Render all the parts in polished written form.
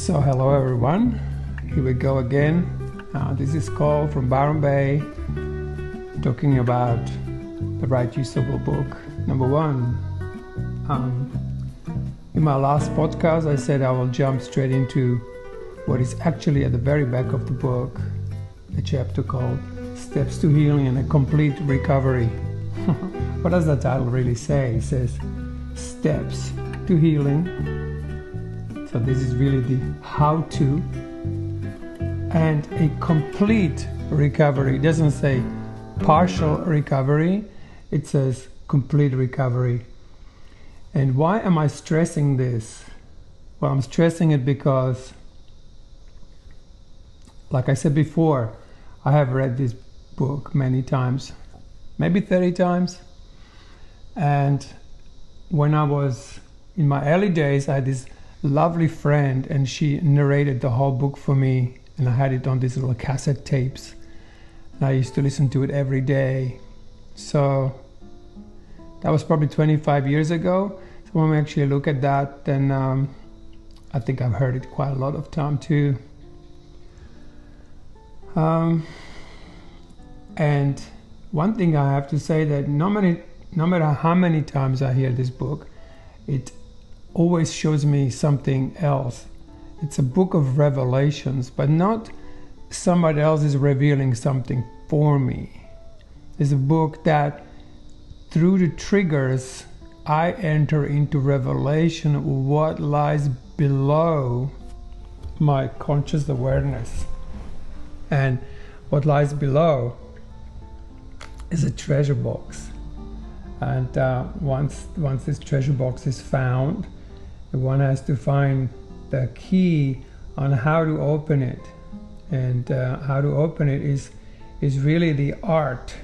So hello everyone, here we go again. This is Cole from Byron Bay, talking about the Right Use of a Book. Number one, in my last podcast I said I will jump straight into what is actually at the very back of the book, a chapter called Steps to Healing and a Complete Recovery. What does the title really say? It says Steps to Healing. So this is really the how-to, and a complete recovery. It doesn't say partial recovery, it says complete recovery. And why am I stressing this? Well, I'm stressing it because, like I said before, I have read this book many times, maybe 30 times. And when I was in my early days, I had this lovely friend, and she narrated the whole book for me, and I had it on these little cassette tapes, and I used to listen to it every day. So that was probably 25 years ago. So when we actually look at that, then I think I've heard it quite a lot of time too. And one thing I have to say, that no matter how many times I hear this book, it always shows me something else. It's a book of revelations, but not somebody else is revealing something for me. It's a book that through the triggers I enter into revelation of what lies below my conscious awareness. And what lies below is a treasure box. And once this treasure box is found, one has to find the key on how to open it. And how to open it is really the art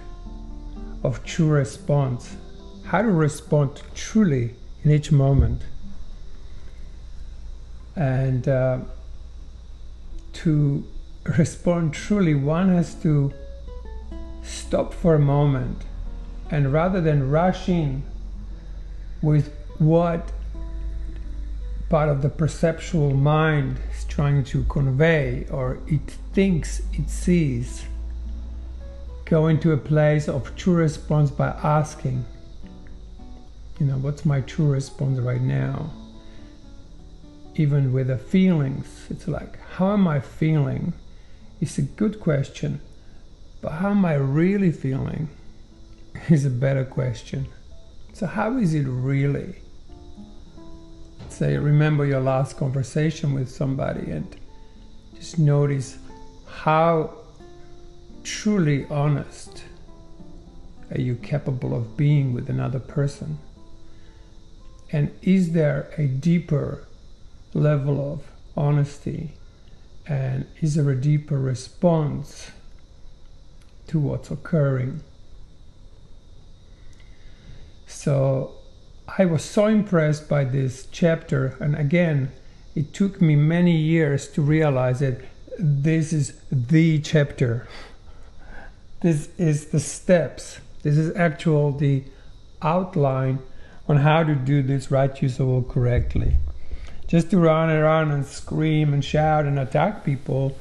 of true response. How to respond truly in each moment. And to respond truly, one has to stop for a moment, and rather than rush in with what part of the perceptual mind is trying to convey, or it thinks it sees, go into a place of true response by asking, what's my true response right now? Even with the feelings, it's like, how am I feeling? It's a good question, but how am I really feeling is a better question. So how is it really? Say, remember your last conversation with somebody and just notice how truly honest are you capable of being with another person. And is there a deeper level of honesty, and is there a deeper response to what's occurring? So I was so impressed by this chapter, and again, it took me many years to realize that this is the chapter. This is the steps. This is the outline on how to do this right use of all correctly. Just to run around and scream and shout and attack people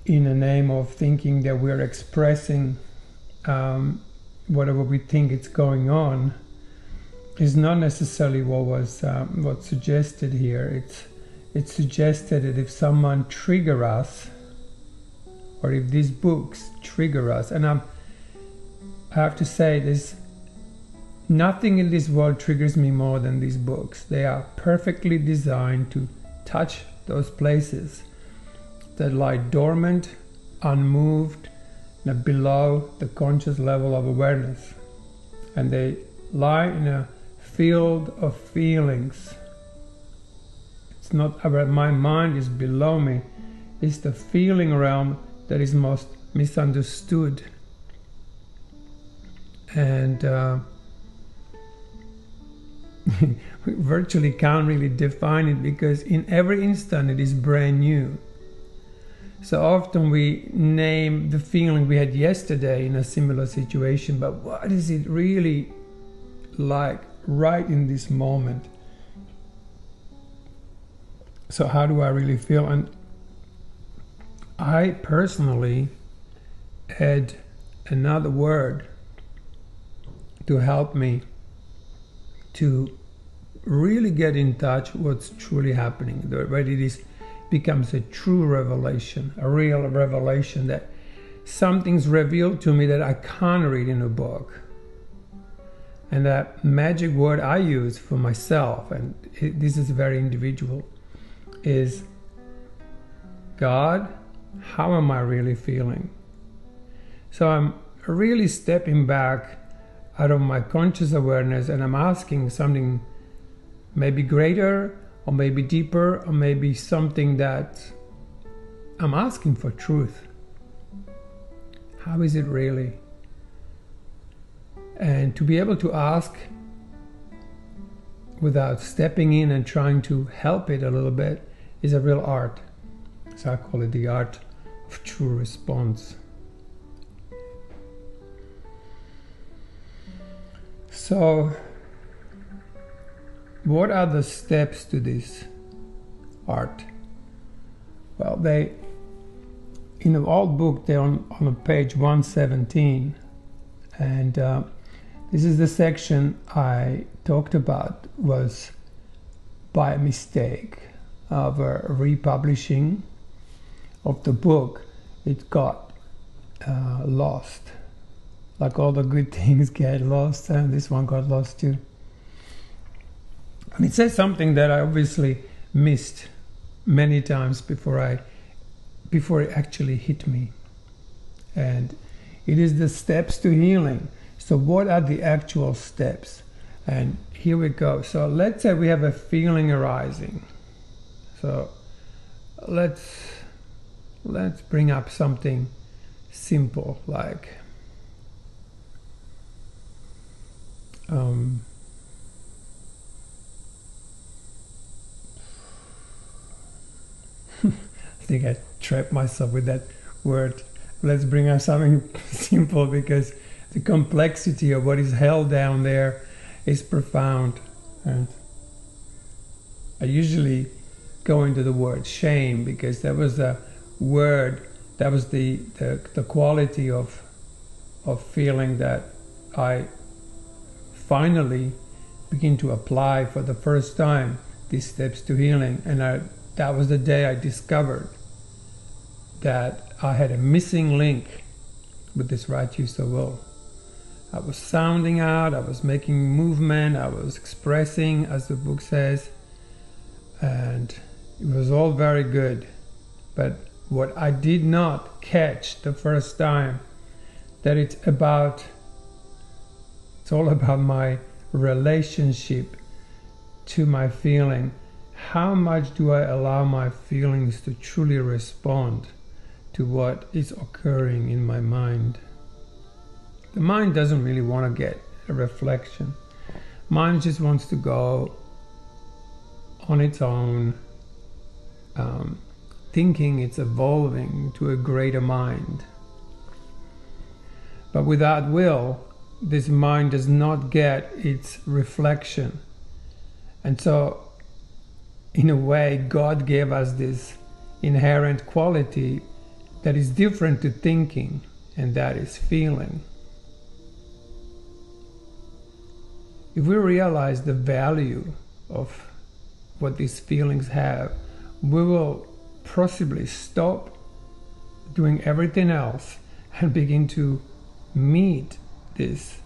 in the name of thinking that we're expressing whatever we think is going on is not necessarily what's suggested here. It's suggested that if someone trigger us, or if these books trigger us, and I have to say this, nothing in this world triggers me more than these books. They are perfectly designed to touch those places that lie dormant, unmoved, below the conscious level of awareness. And they lie in a field of feelings. It's not about my mind is below me. It's the feeling realm that is most misunderstood. And we virtually can't really define it, because in every instant it is brand new. So often we name the feeling we had yesterday in a similar situation, but what is it really like right in this moment? So how do I really feel? And I personally had another word to help me to really get in touch what's truly happening, where it becomes a true revelation, a real revelation, that something's revealed to me that I can't read in a book. And that magic word I use for myself, and this is very individual, is, God, how am I really feeling? So I'm really stepping back out of my conscious awareness, and I'm asking something maybe greater, or maybe deeper, or maybe something that I'm asking for truth. How is it really? And to be able to ask without stepping in and trying to help it a little bit is a real art. So I call it the art of true response. So, what are the steps to this art? Well, in the old book, they're on page 117, and this is the section I talked about, was by mistake of a republishing of the book. It got lost. Like all the good things get lost, and this one got lost too. And it says something that I obviously missed many times before it actually hit me. And it is the steps to healing. So what are the actual steps? And here we go. So let's say we have a feeling arising. So let's bring up something simple, like I think I trapped myself with that word. Let's bring up something simple, because the complexity of what is held down there is profound. And I usually go into the word shame, because that was a word, that was the quality of feeling that I finally begin to apply for the first time, these steps to healing. And that was the day I discovered that I had a missing link with this right use of will. I was sounding out, I was making movement, I was expressing, as the book says, and it was all very good. But what I did not catch the first time, that it's all about my relationship to my feeling. How much do I allow my feelings to truly respond to what is occurring in my mind? The mind doesn't really want to get a reflection. Mind just wants to go on its own, thinking it's evolving to a greater mind. But without will, this mind does not get its reflection. And so, in a way, God gave us this inherent quality that is different to thinking, and that is feeling. If we realize the value of what these feelings have, we will possibly stop doing everything else and begin to meet this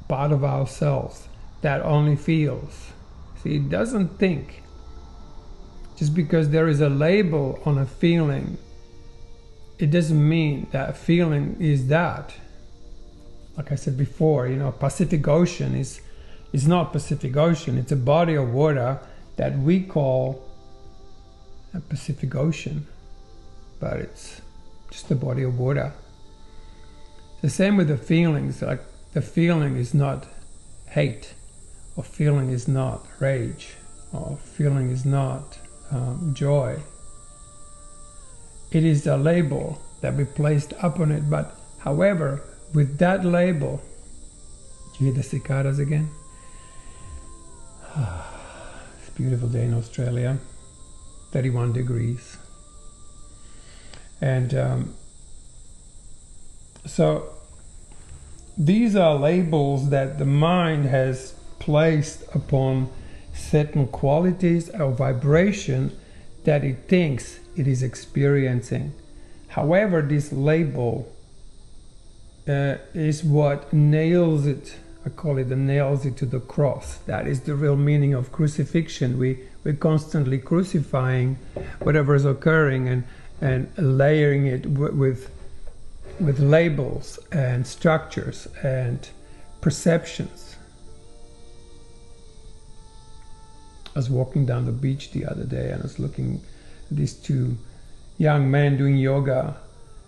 part of ourselves that only feels. See, it doesn't think. Just because there is a label on a feeling, it doesn't mean that feeling is that. Like I said before, Pacific Ocean is not Pacific Ocean. It's a body of water that we call a Pacific Ocean, but it's just a body of water. The same with the feelings. Like, the feeling is not hate, or feeling is not rage, or feeling is not joy. It is the label that we placed upon it. But however, with that label, do you hear the cicadas again? It's a beautiful day in Australia. 31 degrees. And so these are labels that the mind has placed upon certain qualities or vibration that it thinks it is experiencing. However, this label is what nails it. I call it the nails it to the cross. That is the real meaning of crucifixion. We're constantly crucifying whatever is occurring and layering it with labels and structures and perceptions. I was walking down the beach the other day and I was looking at these two young men doing yoga,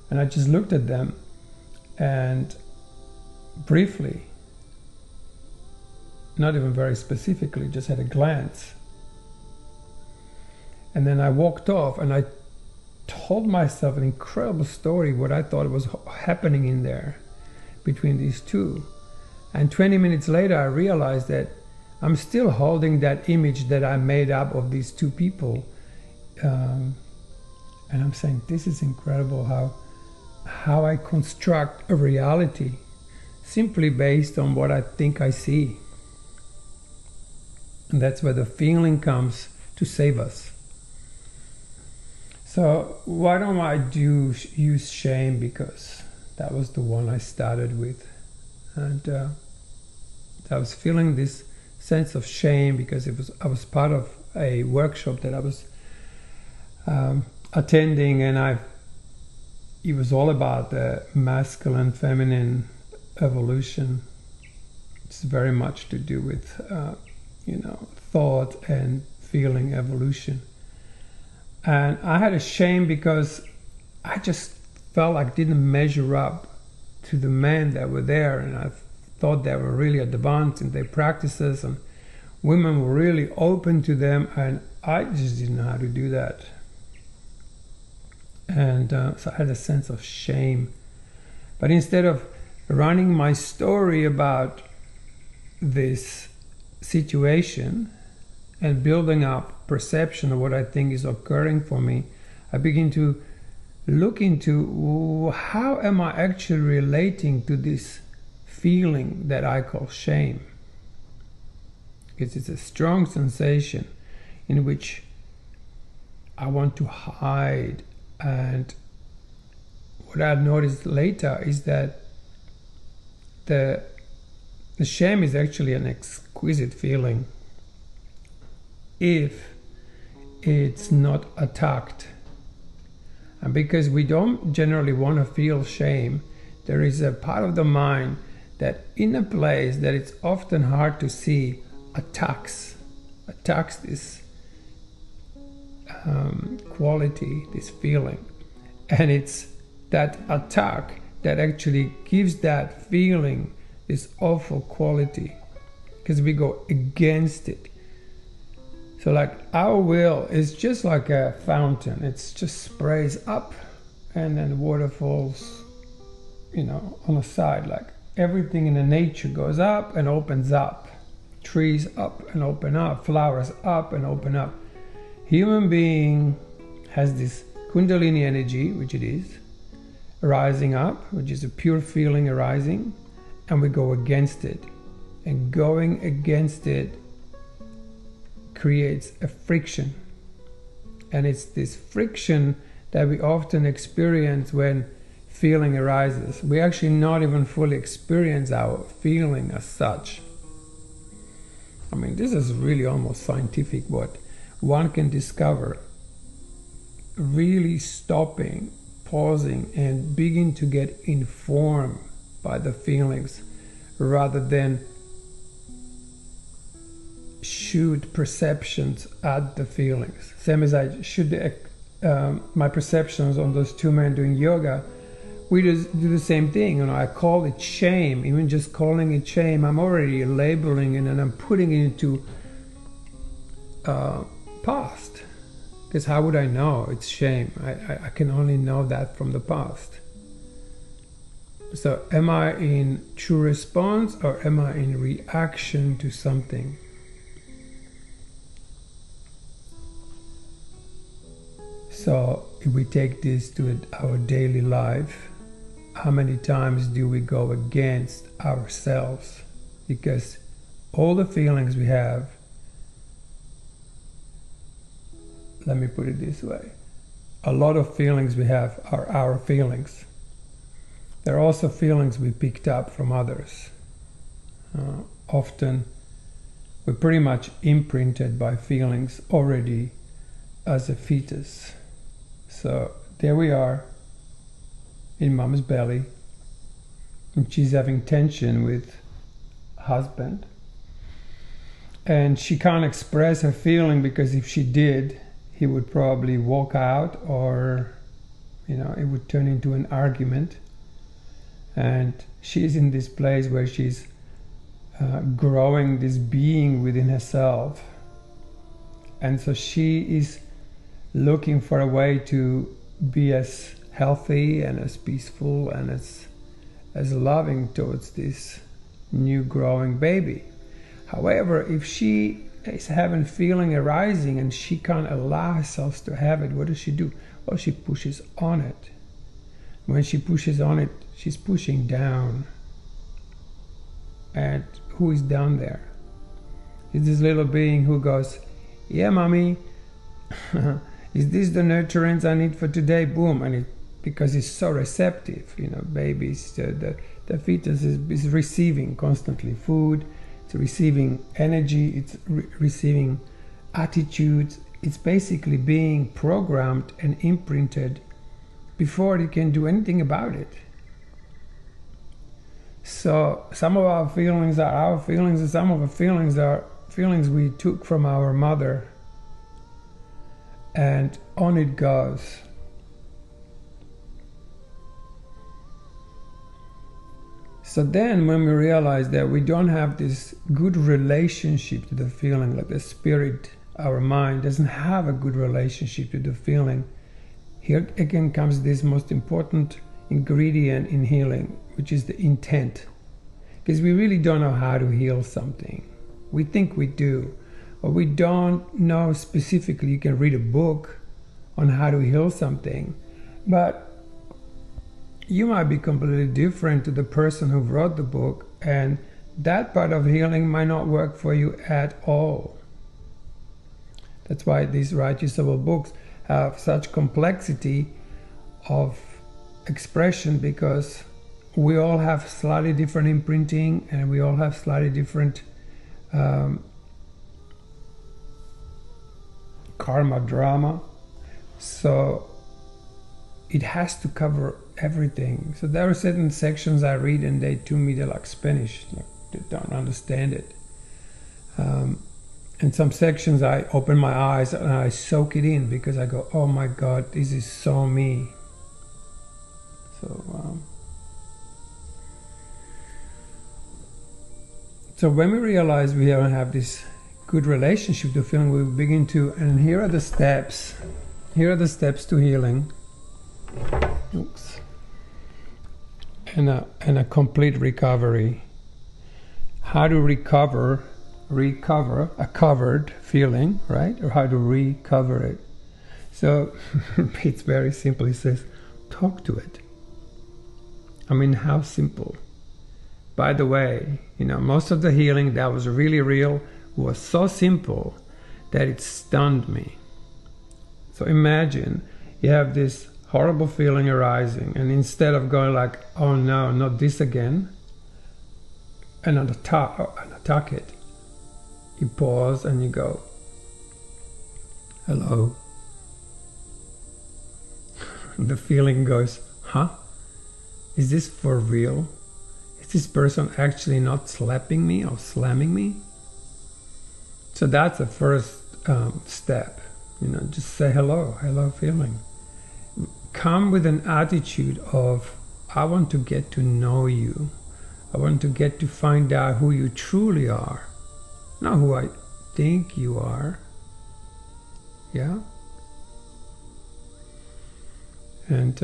and I just looked at them and briefly, not even very specifically, just had a glance. And then I walked off and I told myself an incredible story, what I thought was happening in there between these two. And 20 minutes later, I realized that I'm still holding that image that I made up of these two people. And I'm saying, this is incredible how I construct a reality simply based on what I think I see. And that's where the feeling comes to save us. So why don't I use shame? Because that was the one I started with. And I was feeling this sense of shame because I was part of a workshop that I was attending, and it was all about the masculine, feminine evolution. It's very much to do with thought and feeling evolution. And I had a shame because I just felt like I didn't measure up to the men that were there, and I thought they were really advanced in their practices and women were really open to them, and I just didn't know how to do that. And so I had a sense of shame. But instead of running my story about this situation and building up perception of what I think is occurring for me, I begin to look into how am I actually relating to this feeling that I call shame. Because it's a strong sensation in which I want to hide. And what I noticed later is that the shame is actually an exquisite feeling if it's not attacked. And because we don't generally want to feel shame, there is a part of the mind that in a place that it's often hard to see attacks this quality, this feeling. And it's that attack that actually gives that feeling this awful quality, because we go against it. So like our will is just like a fountain. It's just sprays up and then water falls, on the side. Like everything in the nature goes up and opens up. Trees up and open up, flowers up and open up. Human being has this Kundalini energy, which it is, rising up, which is a pure feeling arising, and we go against it. And going against it creates a friction. And it's this friction that we often experience when feeling arises. We actually not even fully experience our feeling as such. I mean, this is really almost scientific what one can discover. Really stopping, pausing, and begin to get informed by the feelings rather than shoot perceptions at the feelings. Same as I shoot my perceptions on those two men doing yoga. We just do the same thing. I call it shame. Even just calling it shame, I'm already labeling it and I'm putting it into past. Because how would I know it's shame? I can only know that from the past. So am I in true response or am I in reaction to something? So if we take this to our daily life, how many times do we go against ourselves? Because all the feelings we have, let me put it this way, a lot of feelings we have are our feelings. There are also feelings we picked up from others. Often we're pretty much imprinted by feelings already as a fetus. So there we are in mom's belly, and she's having tension with husband, and she can't express her feeling, because if she did, he would probably walk out, or it would turn into an argument. And she's in this place where she's growing this being within herself, and so she is looking for a way to be as healthy and as peaceful and as loving towards this new growing baby. However, if she is having feeling arising and she can't allow herself to have it, what does she do? Well, she pushes on it. When she pushes on it, she's pushing down. And who is down there? It's this little being who goes, yeah, mommy, is this the nurturance I need for today? Boom. And because it's so receptive, babies, the fetus is receiving constantly food, it's receiving energy, it's receiving attitudes. It's basically being programmed and imprinted before it can do anything about it. So some of our feelings are our feelings, and some of our feelings are feelings we took from our mother, and on it goes. So then when we realize that we don't have this good relationship to the feeling, like the spirit, our mind doesn't have a good relationship to the feeling, here again comes this most important ingredient in healing, which is the intent. Because we really don't know how to heal something. We think we do, but we don't know specifically. You can read a book on how to heal something, but you might be completely different to the person who wrote the book, and that part of healing might not work for you at all. That's why these Righteous books have such complexity of expression, because we all have slightly different imprinting, and we all have slightly different karma drama. So it has to cover everything. So there are certain sections I read and to me they're like Spanish, like they don't understand it. And some sections I open my eyes and I soak it in, because I go, oh my God, this is so me. So when we realize we don't have this good relationship to feeling, we begin to, and here are the steps. Here are the steps to healing. Oops. And a complete recovery. How to recover a covered feeling, right? Or how to recover it. So it's very simple. It says, talk to it. I mean, how simple. By the way, most of the healing that was really real was so simple that it stunned me. So imagine you have this horrible feeling arising, and instead of going like, oh no, not this again, and attack it, you pause and you go, hello. The feeling goes, huh? Is this for real? Is this person actually not slapping me or slamming me? So that's the first step. Just say hello feeling. Come with an attitude of, I want to get to know you. I want to get to find out who you truly are, not who I think you are. Yeah? And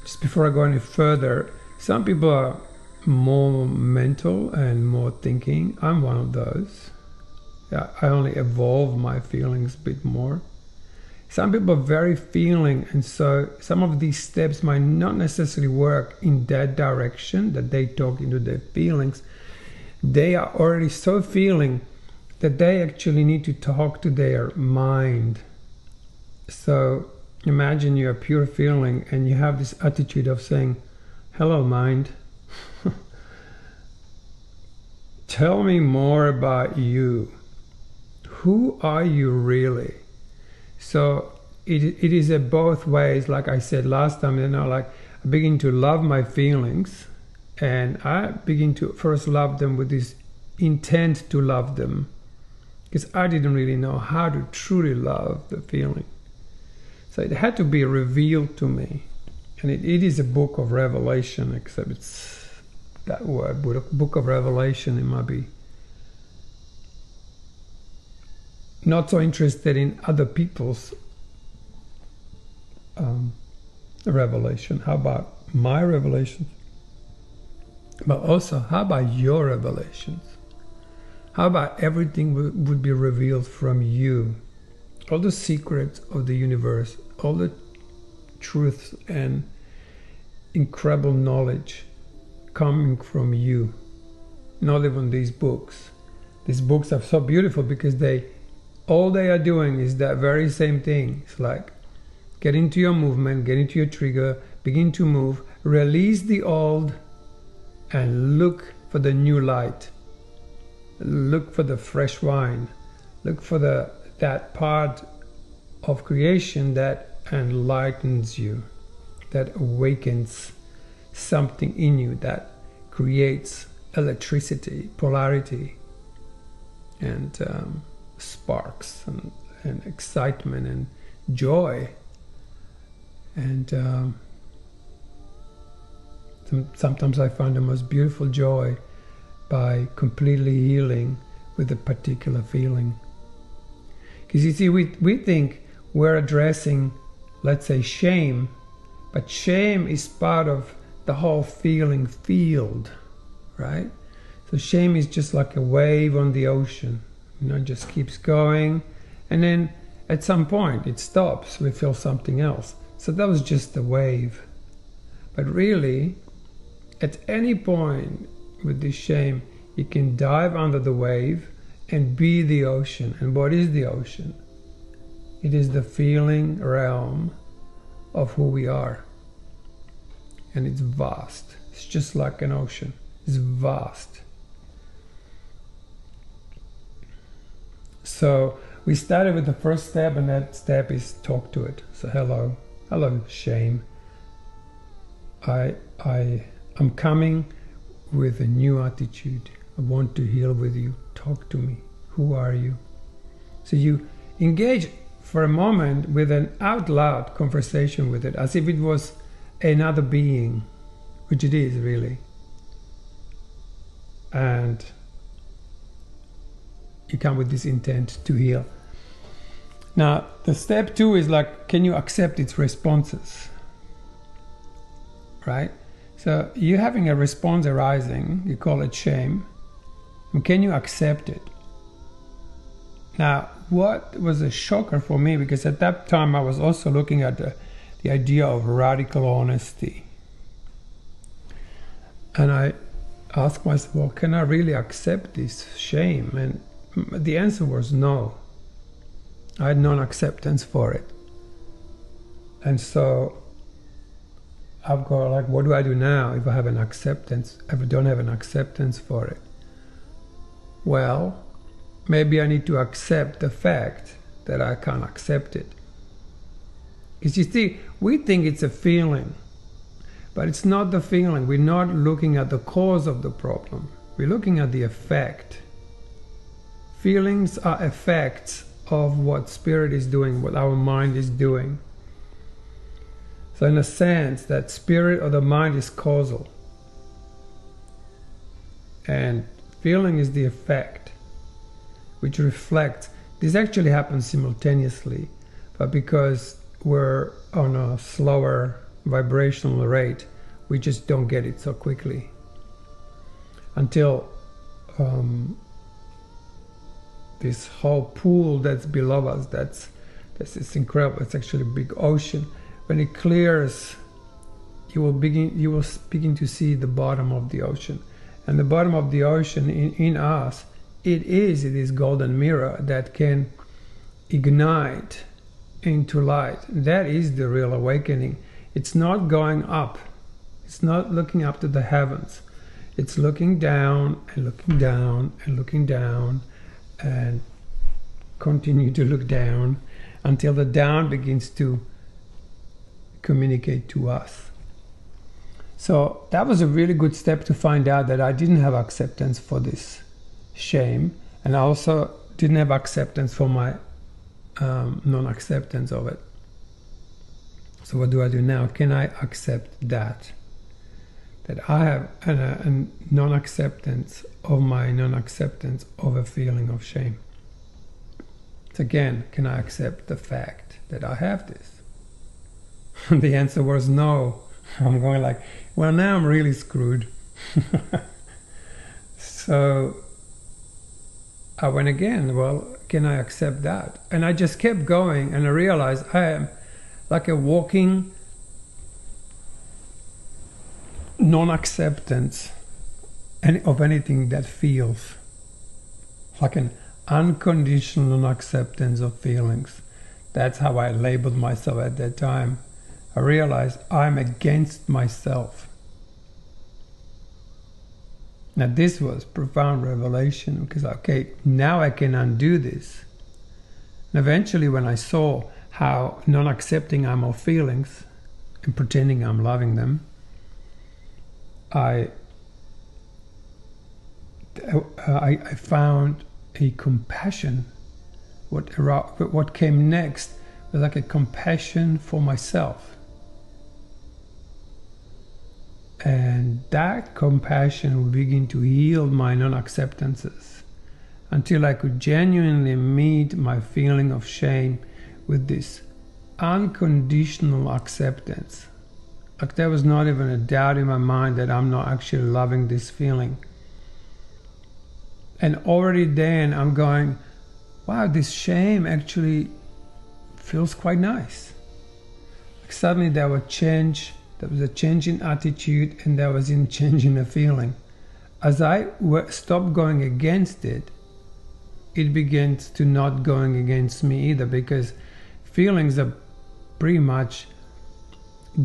just before I go any further, some people are more mental and more thinking. I'm one of those. Yeah, I only evolve my feelings a bit more. Some people are very feeling, and so some of these steps might not necessarily work in that direction, that they talk into their feelings. They are already so feeling that they actually need to talk to their mind. So imagine you're pure feeling and you have this attitude of saying, hello mind, tell me more about you. Who are you really? So it is a both ways. Like I said last time, like I begin to love my feelings, and I begin to first love them with this intent to love them, because I didn't really know how to truly love the feeling. So it had to be revealed to me. And it is a book of revelation, except it's that word, book of revelation. It might be not so interested in other people's revelation. How about my revelations? But also, how about your revelations? How about everything would be revealed from you? All the secrets of the universe, all the truths and incredible knowledge coming from you, not even these books. These books are so beautiful because all they are doing is that very same thing. It's like, get into your movement, get into your trigger, begin to move, release the old, and look for the new light. Look for the fresh wine. Look for that part of creation that enlightens you, that awakens something in you, that creates electricity, polarity, and sparks, and excitement, and joy. And sometimes I find the most beautiful joy by completely healing with a particular feeling. Because you see, we think we're addressing, let's say, shame, but shame is part of the whole feeling field, right? So shame is just like a wave on the ocean, it just keeps going, and then at some point it stops, we feel something else. So that was just a wave. But really, at any point with this shame, you can dive under the wave and be the ocean. And what is the ocean? It is the feeling realm of who we are. And it's vast. It's just like an ocean. It's vast. So we started with the first step, and that step is talk to it. So hello shame. I'm coming with a new attitude. I want to heal with you. Talk to me. Who are you? So you engage for a moment with an out loud conversation with it, as if it was another being, which it is really. And you come with this intent to heal. Now, the step 2 is like, can you accept its responses? Right? So you're having a response arising, you call it shame, and can you accept it? Now, what was a shocker for me, because at that time I was also looking at the idea of radical honesty. And I asked myself, well, can I really accept this shame? And the answer was no. I had non-acceptance for it. And so I've got like, what do I do now if I have an acceptance, if I don't have an acceptance for it? Well, maybe I need to accept the fact that I can't accept it. Because you see, we think it's a feeling, but it's not the feeling. We're not looking at the cause of the problem. We're looking at the effect. Feelings are effects of what spirit is doing, what our mind is doing. So in a sense, that spirit or the mind is causal. And feeling is the effect, which reflects. This actually happens simultaneously, but because we're on a slower vibrational rate, we just don't get it so quickly. Until this whole pool that's below us, that's It's incredible. It's actually a big ocean. When it clears, you will begin to see the bottom of the ocean. And the bottom of the ocean in us, it is this golden mirror that can ignite into light. That is the real awakening. It's not going up. It's not looking up to the heavens. It's looking down and looking down and looking down and continue to look down until the down begins to communicate to us. So that was a really good step to find out that I didn't have acceptance for this shame, and I also didn't have acceptance for my non-acceptance of it. So what do I do now? Can I accept that I have a non-acceptance of my non-acceptance of a feeling of shame? So again, can I accept the fact that I have this? And the answer was no. I'm going like, well, now I'm really screwed. So I went again, well, can I accept that? And I just kept going, and I realized I am like a walking non-acceptance of anything that feels, like an unconditional non-acceptance of feelings. That's how I labeled myself at that time. I realized I'm against myself. Now this was profound revelation, because okay, now I can undo this. And eventually when I saw how non-accepting I'm of feelings and pretending I'm loving them, I found a compassion. What came next was like a compassion for myself. And that compassion would begin to heal my non-acceptances until I could genuinely meet my feeling of shame with this unconditional acceptance. Like there was not even a doubt in my mind that I'm not actually loving this feeling. And already then I'm going, wow, this shame actually feels quite nice. Like suddenly there was a change in attitude, and there was a change in the feeling. As I stopped going against it, it begins to not going against me either, because feelings are pretty much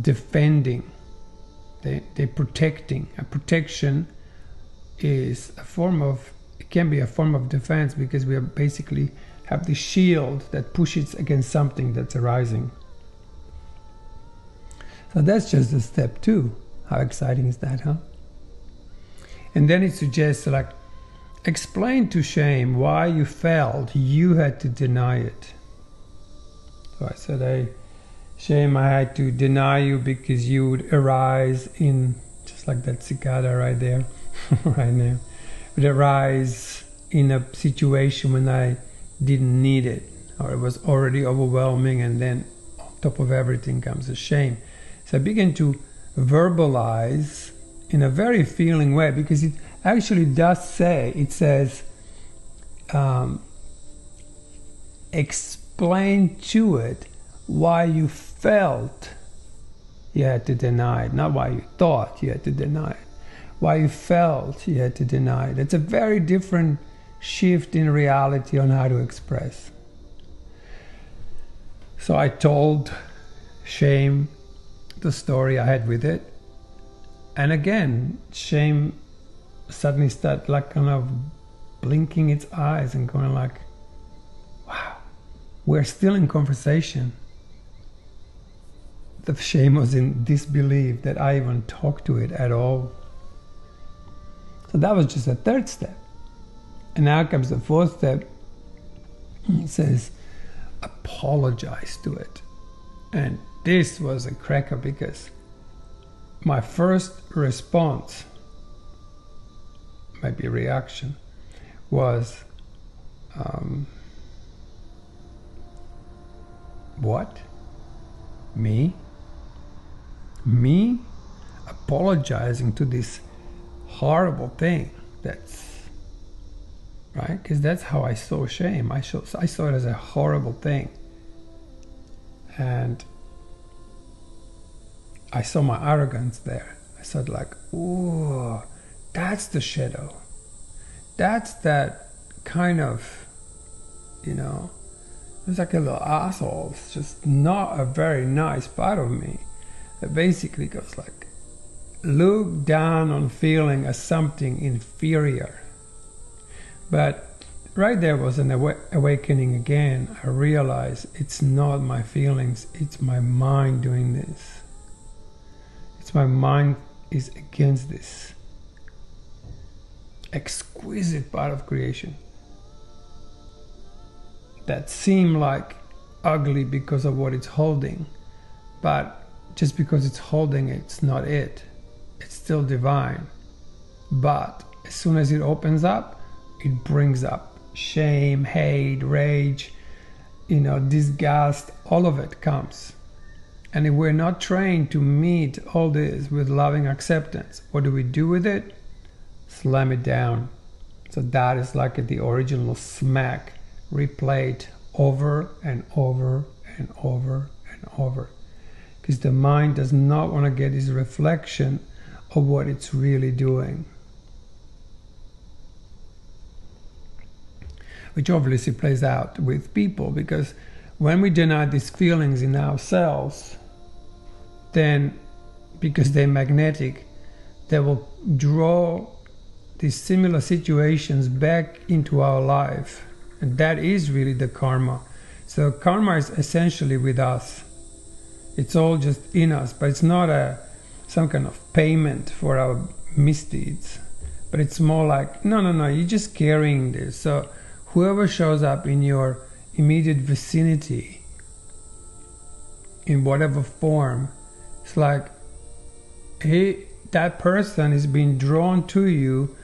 defending. They're protecting. A protection is a form of, it can be a form of defense, because we basically have the shield that pushes against something that's arising. So that's just a step 2. How exciting is that, huh? And then it suggests, like, explain to shame why you felt you had to deny it. So I said, hey, shame, I had to deny you because you would arise in, just like that cicada right there, right now, would arise in a situation when I didn't need it, or it was already overwhelming, and then on top of everything comes a shame. So I began to verbalize in a very feeling way, because it actually does say, it says, explain to it why you felt you had to deny it, not why you thought you had to deny it. Why you felt you had to deny it. It's a very different shift in reality on how to express. So I told shame the story I had with it, and again, shame suddenly started like kind of blinking its eyes and going like, wow, we're still in conversation. The shame was in disbelief that I even talked to it at all. So that was just a 3rd step. And now comes the 4th step. It says, apologize to it. And this was a cracker, because my first response, maybe reaction, was, what? Me? Me apologizing to this horrible thing? That's right, because that's how I saw shame. I saw it as a horrible thing. And I saw my arrogance there. I saw like, ooh, that's the shadow. That's that kind of, it's like a little asshole. It's just not a very nice part of me. It basically goes like, look down on feeling as something inferior. But right there was an awakening again. I realized it's not my feelings, it's my mind doing this. It's my mind is against this exquisite part of creation that seem like ugly because of what it's holding, but just because it's holding it's not it. It's still divine. But as soon as it opens up, it brings up shame, hate, rage, disgust, all of it comes. And if we're not trained to meet all this with loving acceptance, what do we do with it? Slam it down. So that is like the original smack, replayed over and over and over and over. Because the mind does not want to get this reflection of what it's really doing. Which obviously plays out with people, because when we deny these feelings in ourselves, then because they're magnetic, they will draw these similar situations back into our life. And that is really the karma. So karma is essentially with us. It's all just in us, but it's not some kind of payment for our misdeeds. But it's more like, no, you're just carrying this. So whoever shows up in your immediate vicinity, in whatever form, it's like, hey, that person is being drawn to you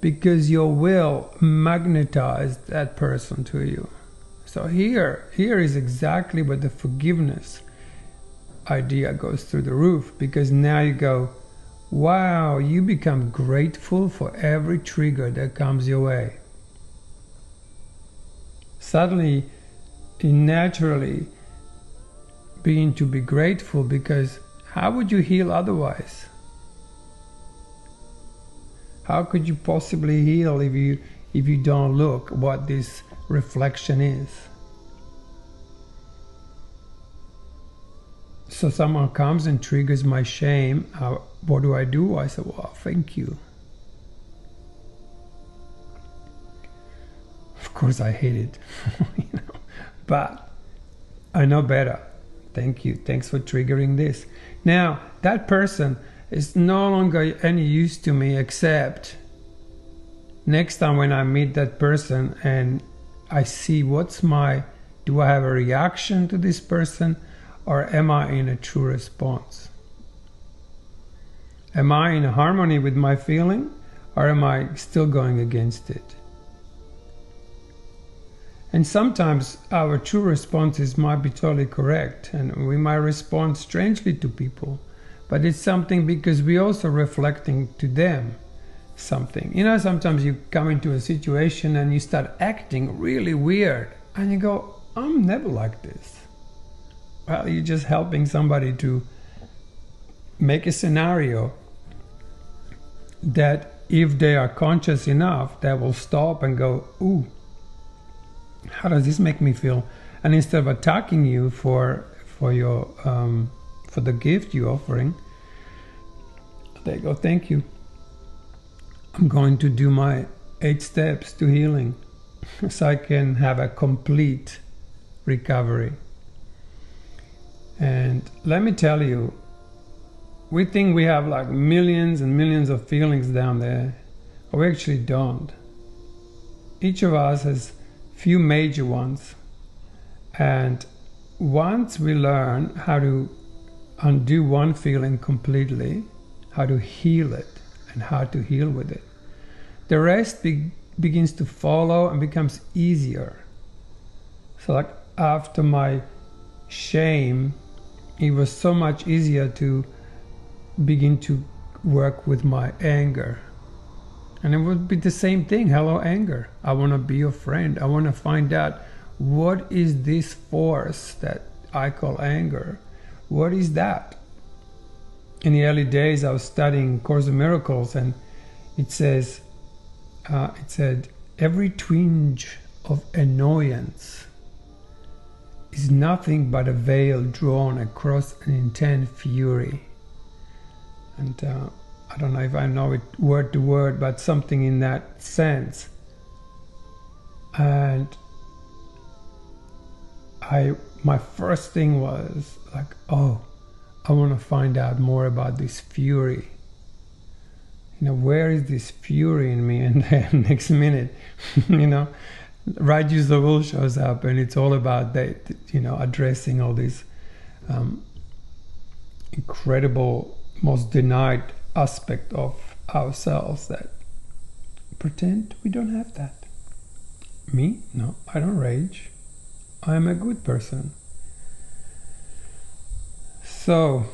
because your will magnetized that person to you. So here is exactly where the forgiveness idea goes through the roof, because now you go, wow, you become grateful for every trigger that comes your way. Suddenly, you naturally begin to be grateful, because how would you heal otherwise? How could you possibly heal if you don't look what this reflection is? So someone comes and triggers my shame. What do? I say, well, thank you. Of course I hate it, but I know better. Thank you. Thanks for triggering this. Now, that person is no longer any use to me, except next time when I meet that person and I see do I have a reaction to this person, or am I in a true response? Am I in harmony with my feeling, or am I still going against it? And sometimes our true responses might be totally correct, and we might respond strangely to people, but it's something because we're also reflecting to them something. Sometimes you come into a situation and you start acting really weird, and you go, I'm never like this. Well, you're just helping somebody to make a scenario that if they are conscious enough, they will stop and go, ooh, how does this make me feel? And instead of attacking you for your for the gift you're offering, they go, thank you. I'm going to do my 8 steps to healing so I can have a complete recovery. And let me tell you, we think we have like millions and millions of feelings down there. We actually don't. Each of us has few major ones, and once we learn how to undo one feeling completely, how to heal it and how to heal with it, the rest begins to follow and becomes easier. So like after my shame, it was so much easier to begin to work with my anger. And it would be the same thing. Hello, anger. I want to be your friend. I want to find out what is this force that I call anger. What is that? In the early days, I was studying Course in Miracles, and it said, every twinge of annoyance is nothing but a veil drawn across an intense fury. And I don't know if I know it word to word, but something in that sense. And my first thing was like, oh, I want to find out more about this fury. You know, where is this fury in me? And then next minute, you know, Right Use the Will shows up, and it's all about that, you know, addressing all these incredible, most denied aspect of ourselves that pretend we don't have that. Me? No, I don't rage. I am a good person. So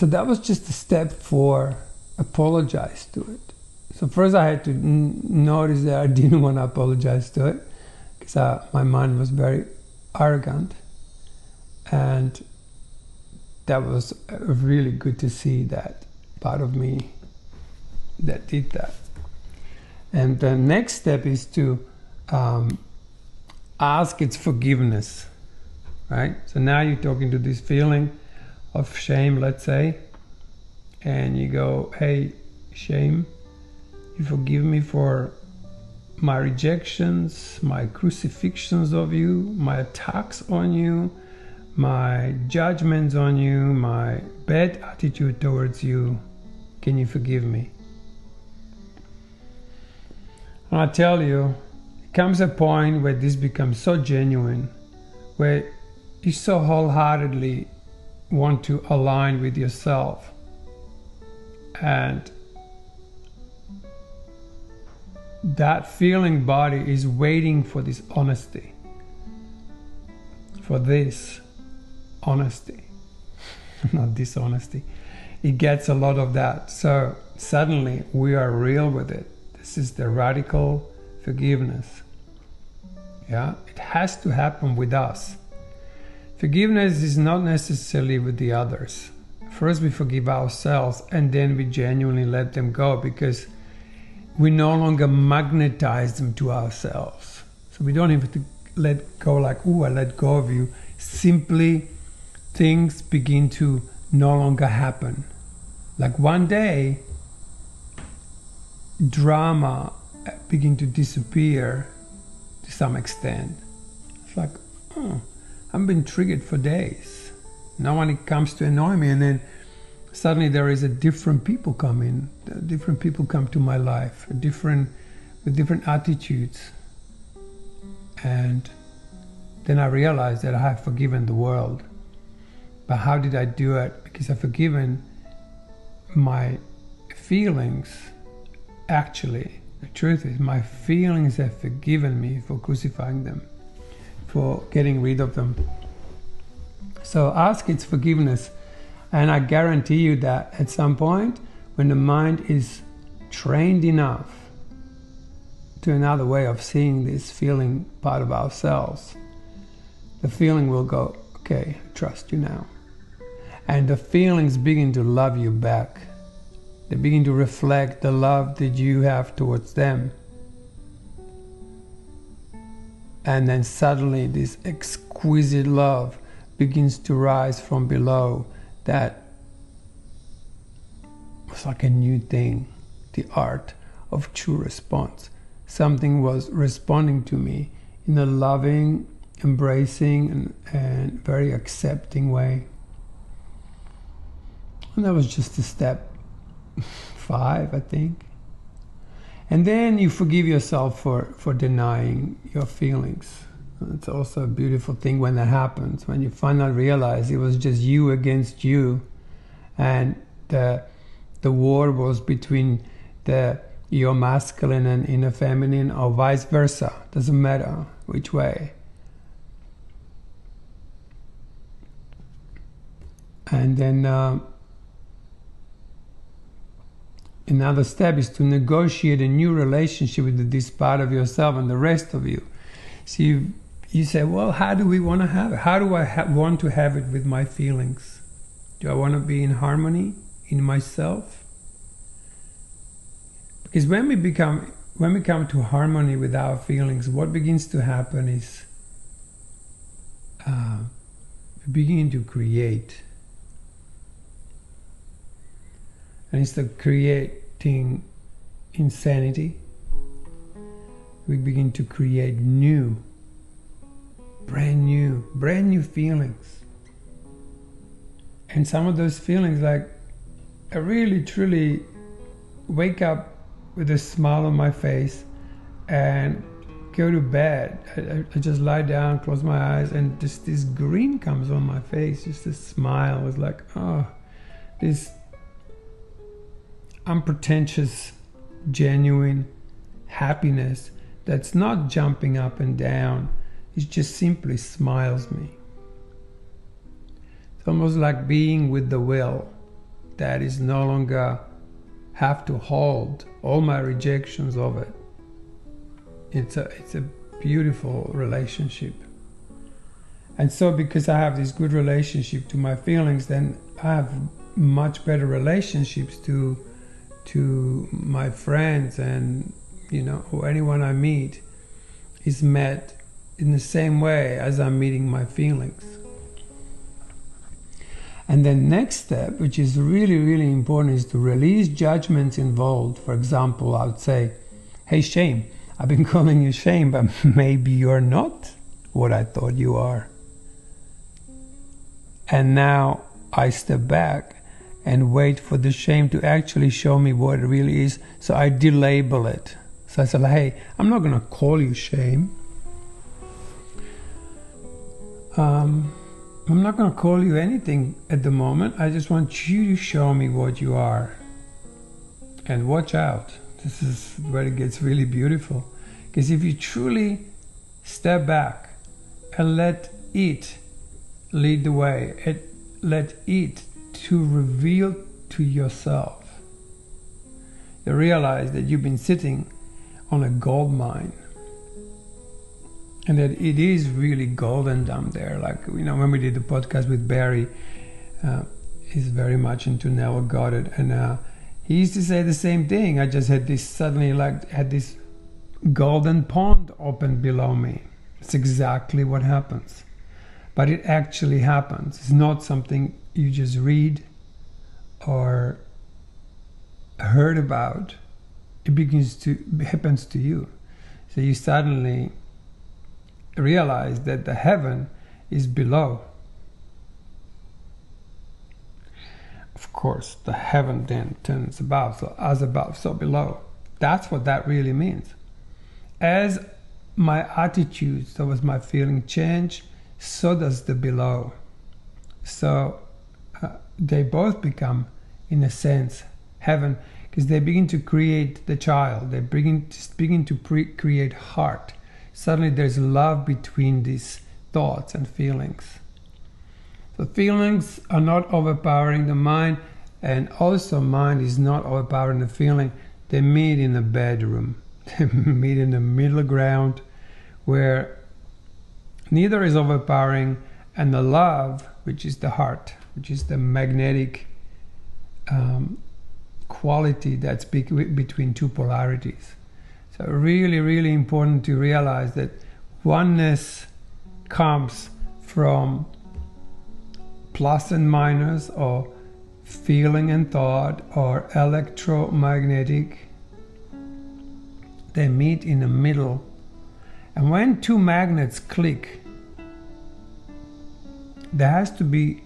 that was just a step for apologize to it. So first I had to notice that I didn't want to apologize to it, because my mind was very arrogant, and that was really good to see that part of me that did that. And the next step is to ask its forgiveness, right? So now you're talking to this feeling of shame, let's say, and you go, hey, shame, you forgive me for my rejections, my crucifixions of you, my attacks on you, my judgments on you, my bad attitude towards you. Can you forgive me? And I tell you, it comes a point where this becomes so genuine, where you so wholeheartedly want to align with yourself, and that feeling body is waiting for this honesty, for this honesty, not dishonesty. It gets a lot of that. So suddenly we are real with it. This is the radical forgiveness. Yeah, it has to happen with us. Forgiveness is not necessarily with the others. First we forgive ourselves, and then we genuinely let them go, because we no longer magnetize them to ourselves. So we don't have to let go like, ooh, I let go of you. Simply things begin to no longer happen. Like one day, drama begin to disappear to some extent. It's like, oh, I've been triggered for days. Now when it comes to annoy me, and then suddenly there is a different people come in. Different people come to my life, with different attitudes. And then I realized that I have forgiven the world. But how did I do it? Because I've forgiven my feelings. Actually, the truth is, my feelings have forgiven me for crucifying them, for getting rid of them. So ask its forgiveness, and I guarantee you that at some point, when the mind is trained enough to another way of seeing this feeling part of ourselves, the feeling will go, okay, I trust you now. And the feelings begin to love you back. They begin to reflect the love that you have towards them. And then suddenly this exquisite love begins to rise from below. That was like a new thing, the art of true response. Something was responding to me in a loving, embracing, and very accepting way. And that was just a step 5, I think. And then you forgive yourself for denying your feelings. It's also a beautiful thing when that happens, when you finally realize it was just you against you, and the war was between your masculine and inner feminine, or vice versa. Doesn't matter which way. And then another step is to negotiate a new relationship with this part of yourself and the rest of you. So you say, well, how do we want to have it? How do I want to have it with my feelings? Do I want to be in harmony in myself? Because when we come to harmony with our feelings, what begins to happen is we begin to create. And instead of creating insanity, we begin to create brand new feelings. And some of those feelings, like I really truly wake up with a smile on my face and go to bed. I just lie down, close my eyes, and just this grin comes on my face, just this smile. It's like, oh, this unpretentious, genuine happiness that's not jumping up and down. It just simply smiles me. It's almost like being with the will that is no longer have to hold all my rejections of it. It's a beautiful relationship. And so because I have this good relationship to my feelings, then I have much better relationships to my friends, and or anyone I meet is met in the same way as I'm meeting my feelings. And then next step, which is really, really important, is to release judgments involved. For example, I would say, hey, shame, I've been calling you shame, but maybe you're not what I thought you are. And now I step back and wait for the shame to actually show me what it really is. So I delabel it. So I said, hey, I'm not going to call you shame. I'm not going to call you anything at the moment. I just want you to show me what you are. And watch out. This is where it gets really beautiful. Because if you truly step back and let it lead the way, let it to reveal to yourself, you realize that you've been sitting on a gold mine. And that it is really golden down there. Like, when we did the podcast with Barry, he's very much into Neville Goddard. And he used to say the same thing. I just had this golden pond open below me. It's exactly what happens. But it actually happens. It's not something you just read or heard about. It happens to you. So you suddenly realize that the heaven is below. Of course, the heaven then turns above, so as above, so below. That's what that really means. As my attitude towards my feeling change, so does the below. So they both become, in a sense, heaven, because they begin to create the child. They begin to create heart. Suddenly there's love between these thoughts and feelings. So feelings are not overpowering the mind, and also mind is not overpowering the feeling. They meet in the bedroom. They meet in the middle ground where neither is overpowering, and the love, which is the heart, which is the magnetic quality that's between two polarities. So really, really important to realize that oneness comes from plus and minus, or feeling and thought, or electromagnetic. They meet in the middle. And when two magnets click, there has to be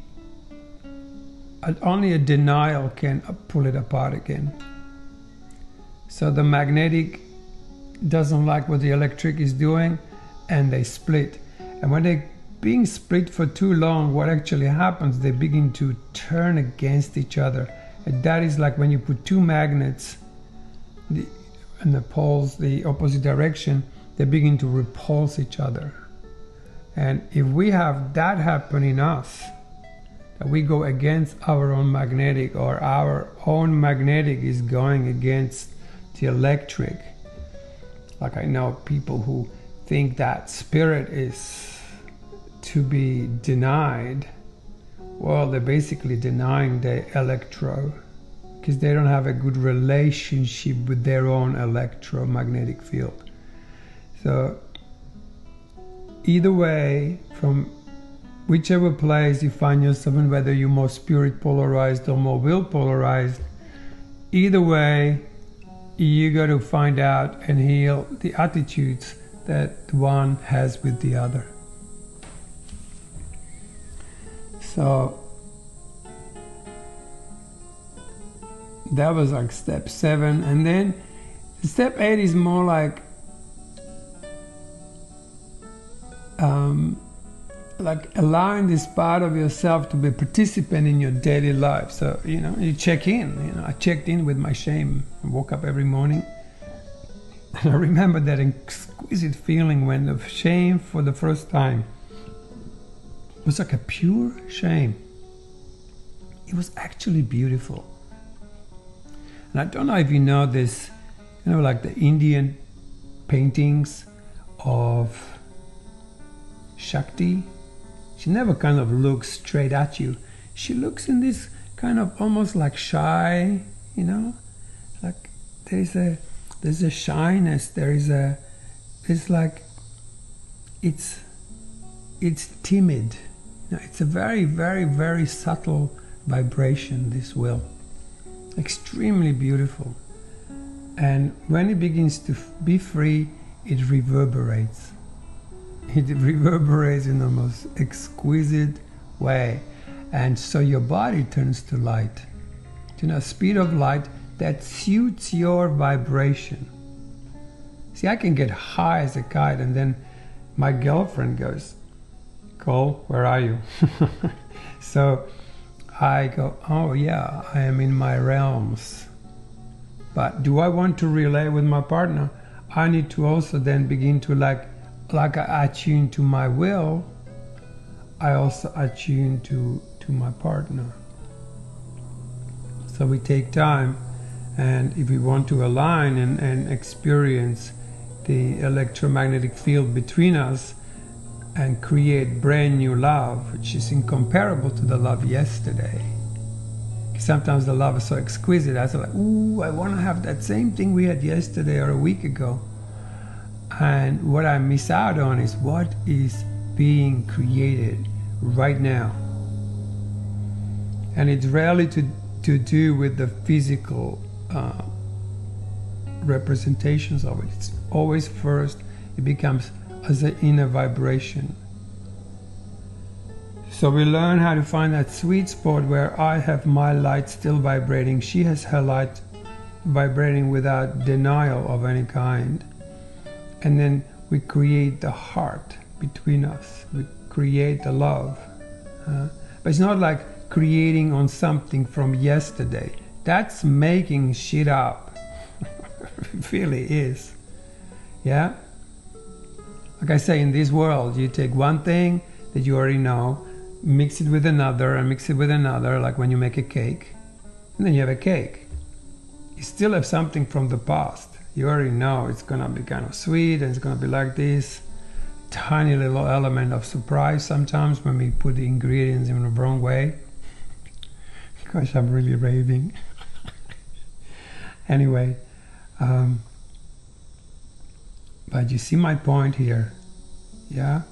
only a denial can pull it apart again. So the magnetic doesn't like what the electric is doing, and they split. And when they're being split for too long, what actually happens, they begin to turn against each other. And that is like when you put two magnets and the poles the opposite direction, they begin to repulse each other. And if we have that happen in us, that we go against our own magnetic, or our own magnetic is going against the electric. Like I know people who think that spirit is to be denied, well, they're basically denying the electro, because they don't have a good relationship with their own electromagnetic field. So either way, from whichever place you find yourself in, whether you're more spirit polarized or more will polarized, either way, you got to find out and heal the attitudes that one has with the other. So that was like step 7, and then step 8 is more like allowing this part of yourself to be a participant in your daily life. So, you check in. I checked in with my shame. I woke up every morning, and I remember that exquisite feeling when the shame for the first time was like a pure shame. It was actually beautiful. And I don't know if you know this, like the Indian paintings of Shakti. She never kind of looks straight at you. She looks in this kind of almost like shy, like there's a shyness. It's like it's timid. It's a very, very, very subtle vibration, this will. Extremely beautiful. And when it begins to be free, it reverberates. It reverberates in the most exquisite way. And so your body turns to light. Speed of light that suits your vibration. See, I can get high as a kite, and then my girlfriend goes, Cole, where are you? So I go, oh yeah, I am in my realms. But do I want to relate with my partner? I need to also then begin to like I attune to my will, I also attune to my partner. So we take time, and if we want to align and experience the electromagnetic field between us and create brand new love, which is incomparable to the love yesterday. Sometimes the love is so exquisite, I was like, ooh, I want to have that same thing we had yesterday or a week ago. And what I miss out on is what is being created right now. And it's rarely to do with the physical representations of it. It's always first, it becomes as an inner vibration. So we learn how to find that sweet spot where I have my light still vibrating, she has her light vibrating without denial of any kind. And then we create the heart between us. We create the love. But it's not like creating on something from yesterday. That's making shit up. It really is. Yeah? Like I say, in this world, you take one thing that you already know, mix it with another, and mix it with another, like when you make a cake. And then you have a cake. You still have something from the past. You already know it's gonna be kind of sweet, and it's gonna be like this tiny little element of surprise sometimes when we put the ingredients in the wrong way. Gosh, I'm really raving. Anyway, but you see my point here, yeah?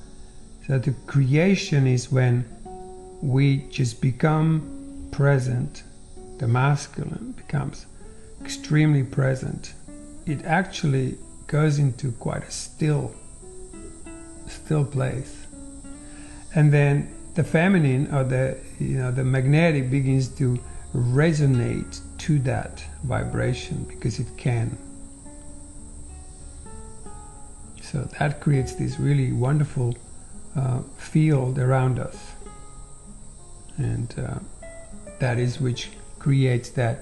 So the creation is when we just become present. The masculine becomes extremely present. It actually goes into quite a still place, and then the feminine or the magnetic begins to resonate to that vibration because it can. So that creates this really wonderful field around us, and that is which creates the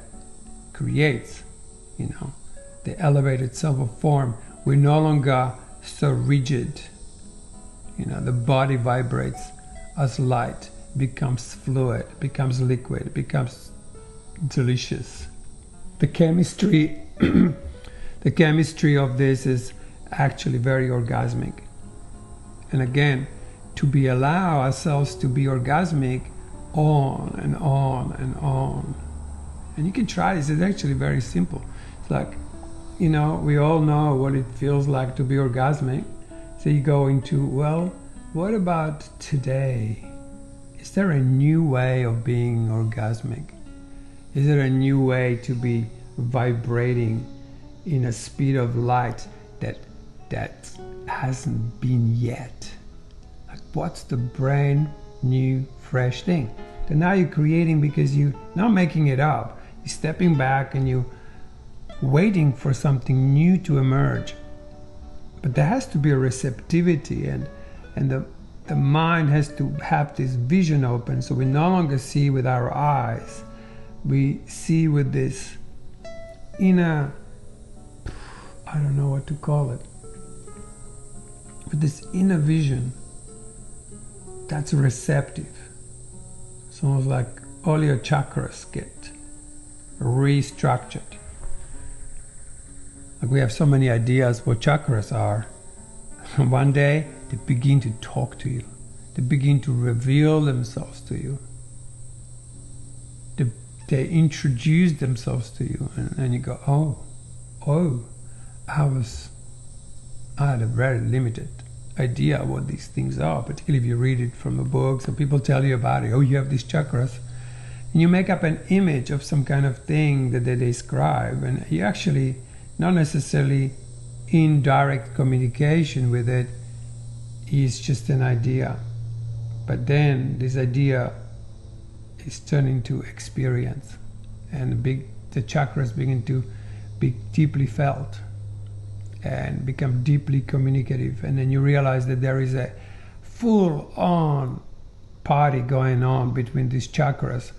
elevated self of form. We're no longer so rigid. The body vibrates as light, becomes fluid, becomes liquid, becomes delicious. The chemistry of this is actually very orgasmic. And again, to be allow ourselves to be orgasmic on and on and on. And you can try this. It's actually very simple. It's like, you know, we all know what it feels like to be orgasmic. So you go into, well, what about today? Is there a new way of being orgasmic? Is there a new way to be vibrating in a speed of light that hasn't been yet? Like, what's the brand new, fresh thing that now you're creating, because you're not making it up. You're stepping back and you're waiting for something new to emerge. But there has to be a receptivity, and the mind has to have this vision open, so we no longer see with our eyes. We see with this inner, I don't know what to call it, with this inner vision that's receptive. It's almost like all your chakras get restructured. Like we have so many ideas what chakras are. One day they begin to talk to you. They begin to reveal themselves to you. They introduce themselves to you, and you go, oh, I had a very limited idea what these things are, particularly if you read it from a book, so people tell you about it. Oh, you have these chakras. And you make up an image of some kind of thing that they describe, and you actually not necessarily in direct communication with it. It's just an idea. But then this idea is turned into experience, and the chakras begin to be deeply felt and become deeply communicative. And then you realize that there is a full-on party going on between these chakras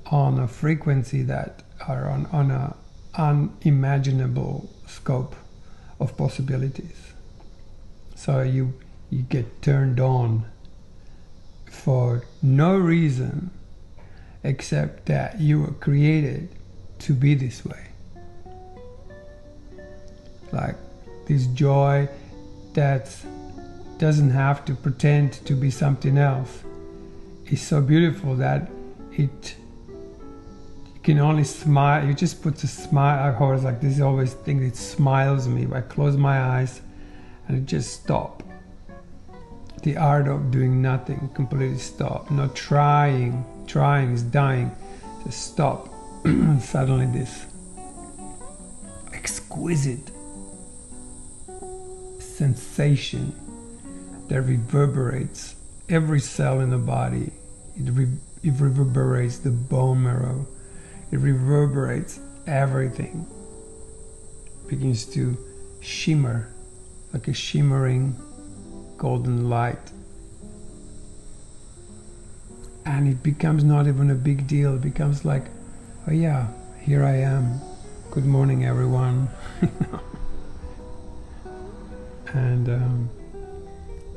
on a frequency that are on a unimaginable scope of possibilities. So you get turned on for no reason except that you were created to be this way. Like this joy that doesn't have to pretend to be something else is so beautiful that you can only smile. You just put a smile. I always like this. Always think it smiles me. I close my eyes and it just stop. The art of doing nothing, completely stop. Not trying is dying. Just stop. Suddenly this exquisite sensation that reverberates every cell in the body. It reverberates the bone marrow. It reverberates everything. It begins to shimmer like a shimmering golden light. And it becomes not even a big deal. It becomes like, oh yeah, here I am. Good morning, everyone. And